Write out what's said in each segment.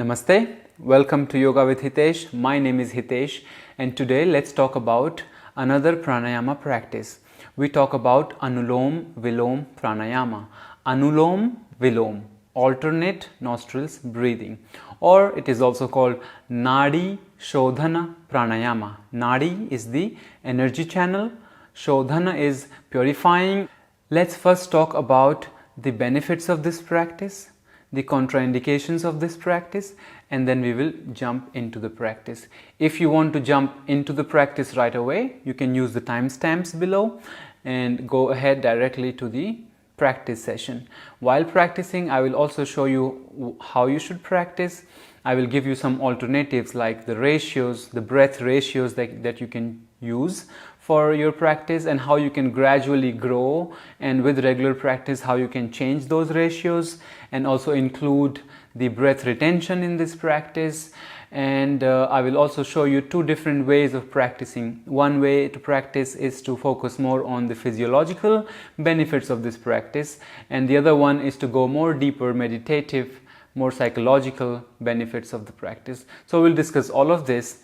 Namaste, welcome to Yoga with Hitesh. My name is Hitesh and today let's talk about another pranayama practice. We talk about Anulom, Vilom, pranayama. Anulom, Vilom, alternate nostrils breathing, or it is also called Nadi, Shodhana, pranayama. Nadi is the energy channel, Shodhana is purifying. Let's first talk about the benefits of this practice, the contraindications of this practice, and then we will jump into the practice. If you want to jump into the practice right away, you can use the timestamps below and go ahead directly to the practice session. While practicing, I will also show you how you should practice. I will give you some alternatives like the ratios, the breath ratios that you can use for your practice, and how you can gradually grow, and with regular practice how you can change those ratios, and also include the breath retention in this practice. And I will also show you two different ways of practicing. One way to practice is to focus more on the physiological benefits of this practice, and the other one is to go more deeper, meditative, more psychological benefits of the practice. So we'll discuss all of this.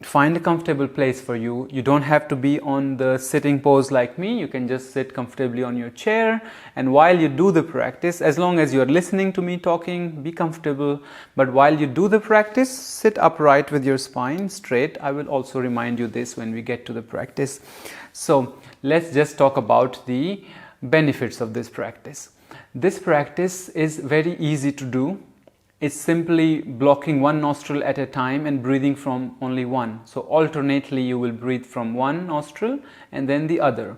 Find a comfortable place for you. You don't have to be on the sitting pose like me. You can just sit comfortably on your chair, and while you do the practice, as long as you're listening to me talking, be comfortable. But while you do the practice, sit upright with your spine straight. I will also remind you this when we get to the practice. So let's just talk about the benefits of this practice. This practice is very easy to do. It's simply blocking one nostril at a time and breathing from only one. So alternately you will breathe from one nostril and then the other.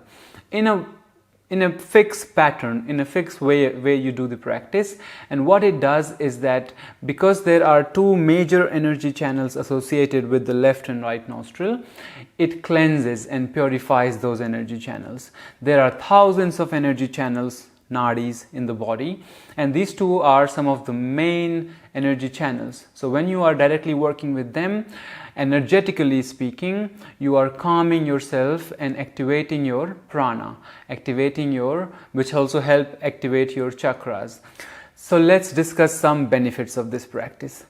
In a fixed pattern, in a fixed way you do the practice. And what it does is that because there are two major energy channels associated with the left and right nostril, it cleanses and purifies those energy channels. There are thousands of energy channels, nadis, in the body, and these two are some of the main energy channels. So when you are directly working with them, energetically speaking, you are calming yourself and activating your prana, which also help activate your chakras. So let's discuss some benefits of this practice.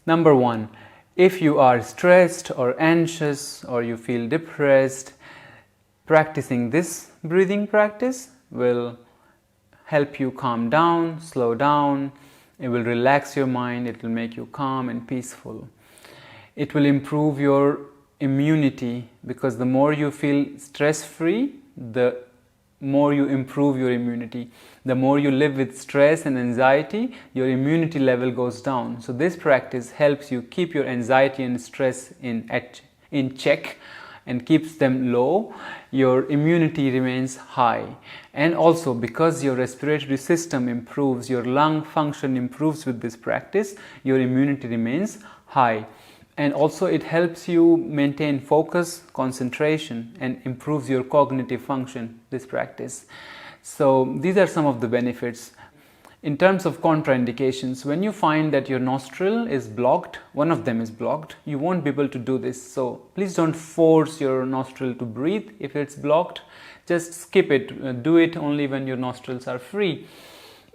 Number one, if you are stressed or anxious or you feel depressed, practicing this breathing practice will help you calm down, slow down. It will relax your mind. It will make you calm and peaceful. It will improve your immunity, because the more you feel stress-free, the more you improve your immunity. The more you live with stress and anxiety, your immunity level goes down. So this practice helps you keep your anxiety and stress in check and keeps them low. Your immunity remains high. And also, because your respiratory system improves, your lung function improves with this practice, your immunity remains high. And also it helps you maintain focus, concentration, and improves your cognitive function, this practice. So these are some of the benefits. In terms of contraindications, when you find that your nostril is blocked, one of them is blocked, you won't be able to do this. So please don't force your nostril to breathe if it's blocked. Just skip it. Do it only when your nostrils are free.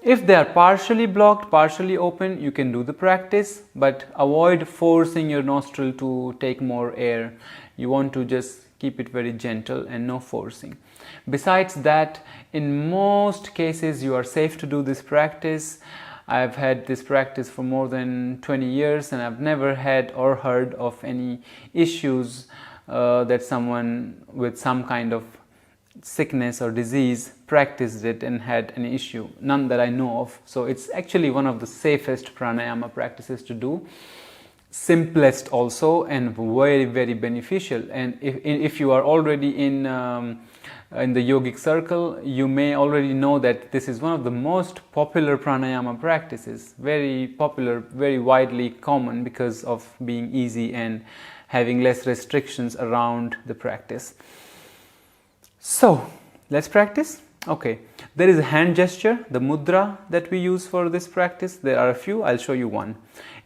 If they are partially blocked, partially open, you can do the practice, but avoid forcing your nostril to take more air. You want to just keep it very gentle and no forcing. Besides that, in most cases you are safe to do this practice. I've had this practice for more than 20 years and I've never had or heard of any issues that someone with some kind of sickness or disease practiced it and had an issue. None that I know of. So it's actually one of the safest pranayama practices to do. Simplest also, and very, very beneficial. And if you are already in the yogic circle, you may already know that this is one of the most popular pranayama practices. Very popular, very widely common because of being easy and having less restrictions around the practice. So let's practice. Okay, there is a hand gesture, the mudra that we use for this practice. There are a few. I'll show you one.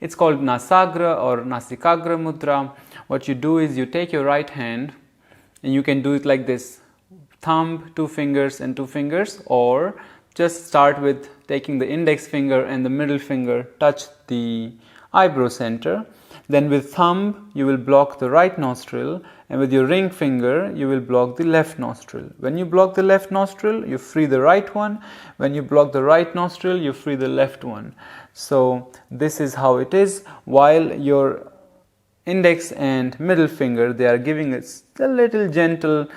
It's called Nasagra or Nasikagra mudra. What you do is you take your right hand and you can do it like this: thumb, two fingers and two fingers, or just start with taking the index finger and the middle finger touch the eyebrow center. Then with thumb you will block the right nostril, and with your ring finger you will block the left nostril. When you block the left nostril, you free the right one. When you block the right nostril, you free the left one. So this is how it is. While your index and middle finger, they are giving us a little gentle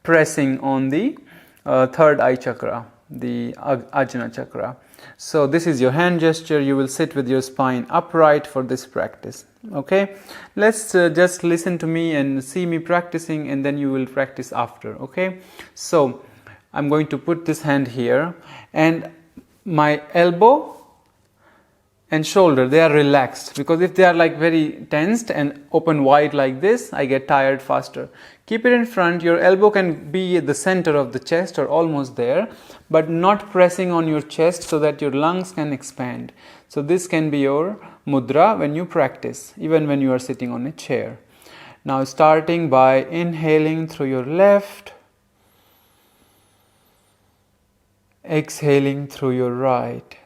pressing on the third eye chakra, the Ajna chakra. So this is your hand gesture. You will sit with your spine upright for this practice. Okay, let's just listen to me and see me practicing, and then you will practice after. Okay, so I'm going to put this hand here, and my elbow and shoulder, they are relaxed, because if they are like very tensed and open wide like this, I get tired faster. Keep it in front. Your elbow can be at the center of the chest or almost there, but not pressing on your chest so that your lungs can expand. So this can be your mudra when you practice, even when you are sitting on a chair. Now starting by inhaling through your left, exhaling through your right.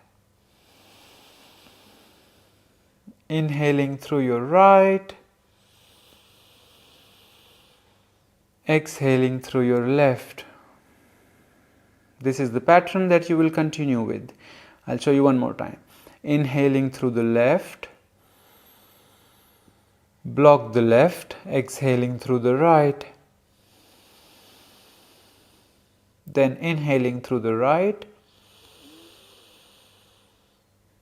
Inhaling through your right, exhaling through your left. This is the pattern that you will continue with. I'll show you one more time. Inhaling through the left, block the left, exhaling through the right, then inhaling through the right,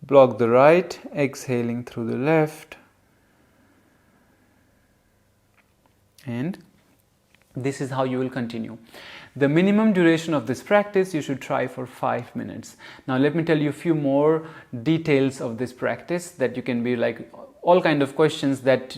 block the right, exhaling through the left, and this is how you will continue. The minimum duration of this practice you should try for 5 minutes. Now let me tell you a few more details of this practice that you can be like all kind of questions that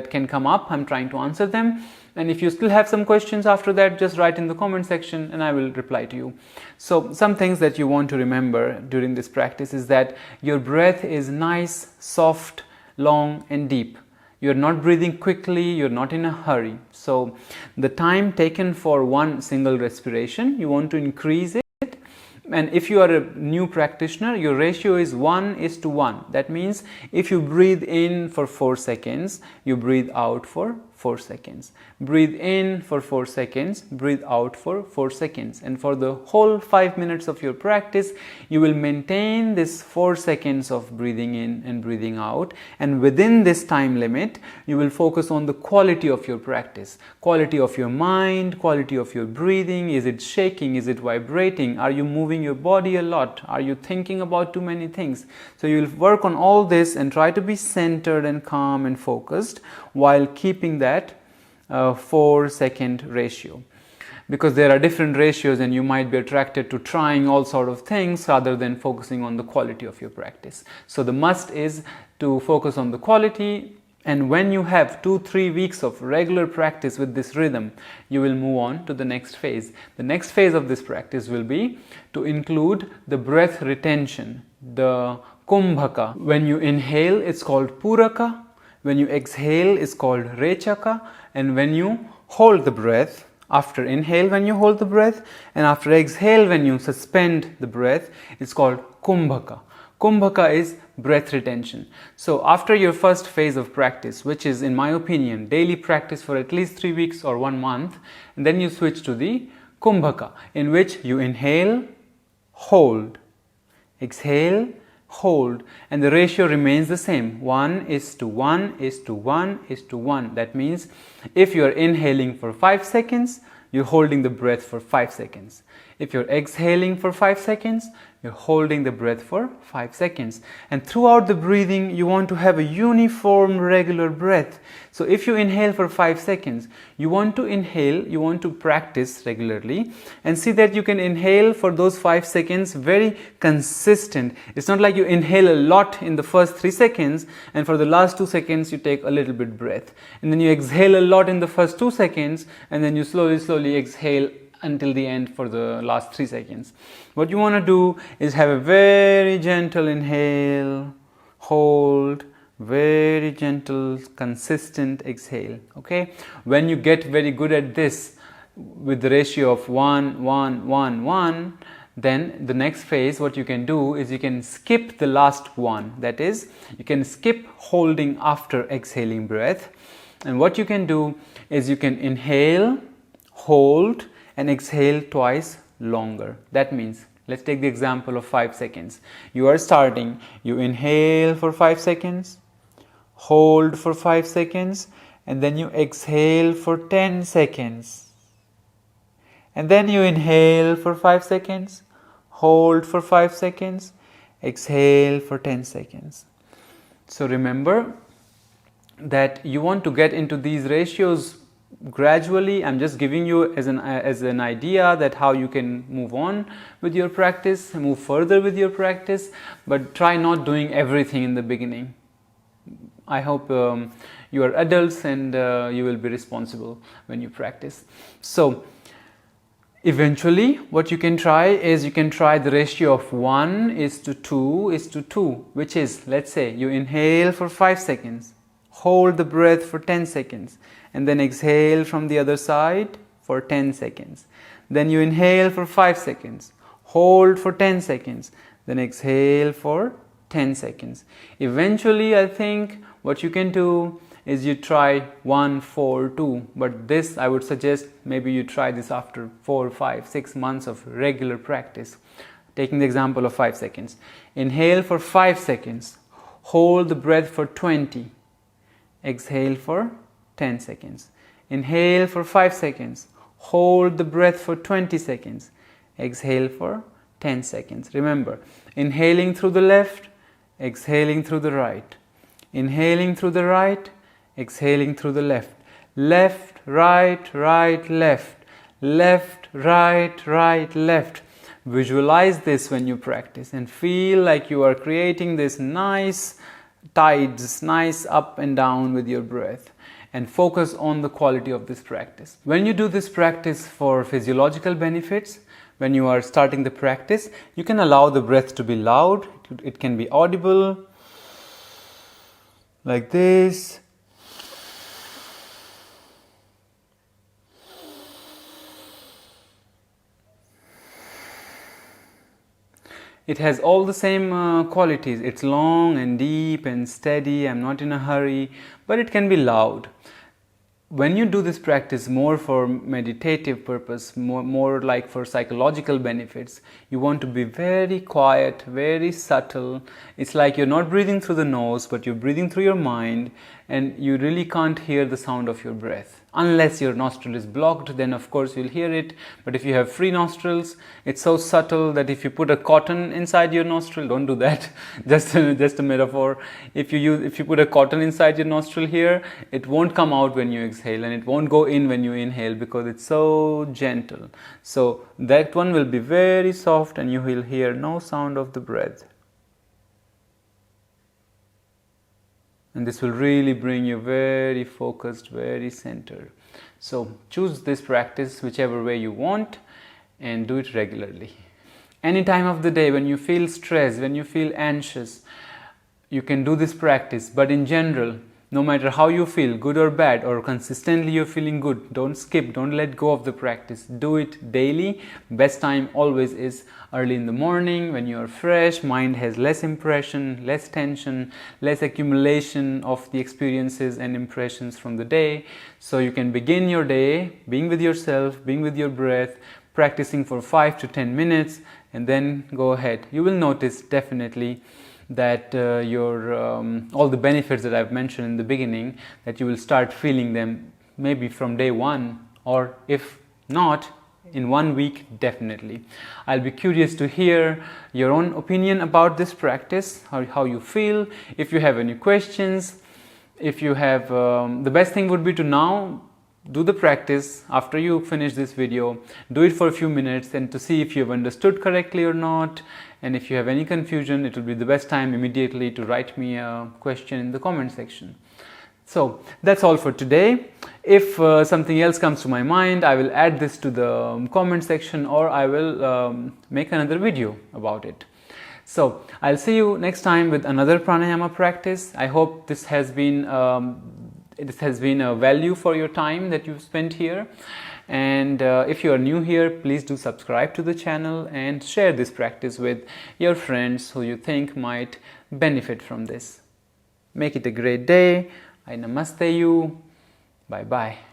can come up. I'm trying to answer them, and if you still have some questions after that, just write in the comment section and I will reply to you. So some things that you want to remember during this practice is that your breath is nice, soft, long and deep. You're not breathing quickly, you're not in a hurry. So the time taken for one single respiration, you want to increase it. And if you are a new practitioner, your ratio is 1:1. That means if you breathe in for 4 seconds, you breathe out for 4 seconds. Breathe in for 4 seconds, breathe out for 4 seconds. And for the whole 5 minutes of your practice, you will maintain this 4 seconds of breathing in and breathing out. And within this time limit, you will focus on the quality of your practice, quality of your mind, quality of your breathing. Is it shaking? Is it vibrating? Are you moving your body a lot? Are you thinking about too many things? So you will work on all this and try to be centered and calm and focused while keeping that 4-second ratio, because there are different ratios and you might be attracted to trying all sort of things rather than focusing on the quality of your practice. So the must is to focus on the quality, and when you have 2-3 weeks of regular practice with this rhythm, you will move on to the next phase. The next phase of this practice will be to include the breath retention, the kumbhaka. When you inhale, it's called puraka. When you exhale, it's called rechaka. And when you hold the breath, after inhale when you hold the breath, and after exhale when you suspend the breath, it's called kumbhaka. Kumbhaka is breath retention. So after your first phase of practice, which is in my opinion daily practice for at least 3 weeks or 1 month, and then you switch to the kumbhaka, in which you inhale, hold, exhale, hold, and the ratio remains the same, 1:1:1:1:1. That means if you are inhaling for 5 seconds, you're holding the breath for 5 seconds. If you're exhaling for 5 seconds, you're holding the breath for 5 seconds. And throughout the breathing, you want to have a uniform, regular breath. So if you inhale for 5 seconds, you want to inhale, you want to practice regularly and see that you can inhale for those 5 seconds very consistent. It's not like you inhale a lot in the first 3 seconds and for the last 2 seconds you take a little bit breath. And then you exhale a lot in the first 2 seconds and then you slowly exhale until the end for the last 3 seconds. What you want to do is have a very gentle inhale, hold, very gentle, consistent exhale. Okay? When you get very good at this with the ratio of 1:1:1:1, then the next phase, what you can do is you can skip the last one. That is, you can skip holding after exhaling breath. And what you can do is you can inhale, hold and exhale twice longer. That means, let's take the example of 5 seconds. You are starting, you inhale for 5 seconds, hold for 5 seconds, and then you exhale for 10 seconds. And then you inhale for 5 seconds, hold for 5 seconds, exhale for 10 seconds. So remember that you want to get into these ratios gradually. I'm just giving you as an idea that how you can move on with your practice, move further with your practice, but try not doing everything in the beginning. I hope you are adults and you will be responsible when you practice. So eventually what you can try is you can try the ratio of 1:2:2, which is, let's say you inhale for 5 seconds, hold the breath for 10 seconds, and then exhale from the other side for 10 seconds. Then you inhale for 5 seconds, hold for 10 seconds, then exhale for 10 seconds. Eventually, I think what you can do is you try 1-4-2, but this I would suggest maybe you try this after 4, 5, 6 months of regular practice. Taking the example of 5 seconds. Inhale for 5 seconds, hold the breath for 20, exhale for 10 seconds. Inhale for 5 seconds, hold the breath for 20 seconds, exhale for 10 seconds. Remember, inhaling through the left, exhaling through the right. Inhaling through the right, exhaling through the left. Left, right, right, left. Left, right, right, left. Visualize this when you practice and feel like you are creating this nice tides, nice up and down with your breath, and focus on the quality of this practice. When you do this practice for physiological benefits, when you are starting the practice, you can allow the breath to be loud. It can be audible like this. It has all the same qualities. It's long and deep and steady. I'm not in a hurry, but it can be loud. When you do this practice more for meditative purpose, more like for psychological benefits, you want to be very quiet, very subtle. It's like you're not breathing through the nose, but you're breathing through your mind, and you really can't hear the sound of your breath. Unless your nostril is blocked, then of course you'll hear it. But if you have free nostrils, it's so subtle that if you put a cotton inside your nostril, don't do that. just a metaphor. If you put a cotton inside your nostril here, it won't come out when you exhale, and it won't go in when you inhale because it's so gentle. So that one will be very soft, and you will hear no sound of the breath. And this will really bring you very focused, very centered. So choose this practice whichever way you want and do it regularly. Any time of the day when you feel stressed, when you feel anxious, you can do this practice. But in general, no matter how you feel, good or bad, or consistently you're feeling good, don't skip, don't let go of the practice. Do it daily. Best time always is early in the morning when you are fresh, mind has less impression, less tension, less accumulation of the experiences and impressions from the day. So you can begin your day being with yourself, being with your breath, practicing for 5 to 10 minutes, and then go ahead. You will notice definitely that all the benefits that I've mentioned in the beginning, that you will start feeling them maybe from day one, or if not, in 1 week definitely. I'll be curious to hear your own opinion about this practice, how you feel. If you have any questions, if you have, the best thing would be to now do the practice after you finish this video. Do it for a few minutes and to see if you have understood correctly or not. And if you have any confusion, it will be the best time immediately to write me a question in the comment section. So that's all for today. If something else comes to my mind, I will add this to the comment section, or I will make another video about it. So I'll see you next time with another pranayama practice. I hope this has been a value for your time that you've spent here. And if you are new here, please do subscribe to the channel and share this practice with your friends who you think might benefit from this. Make it a great day. I namaste you. Bye bye.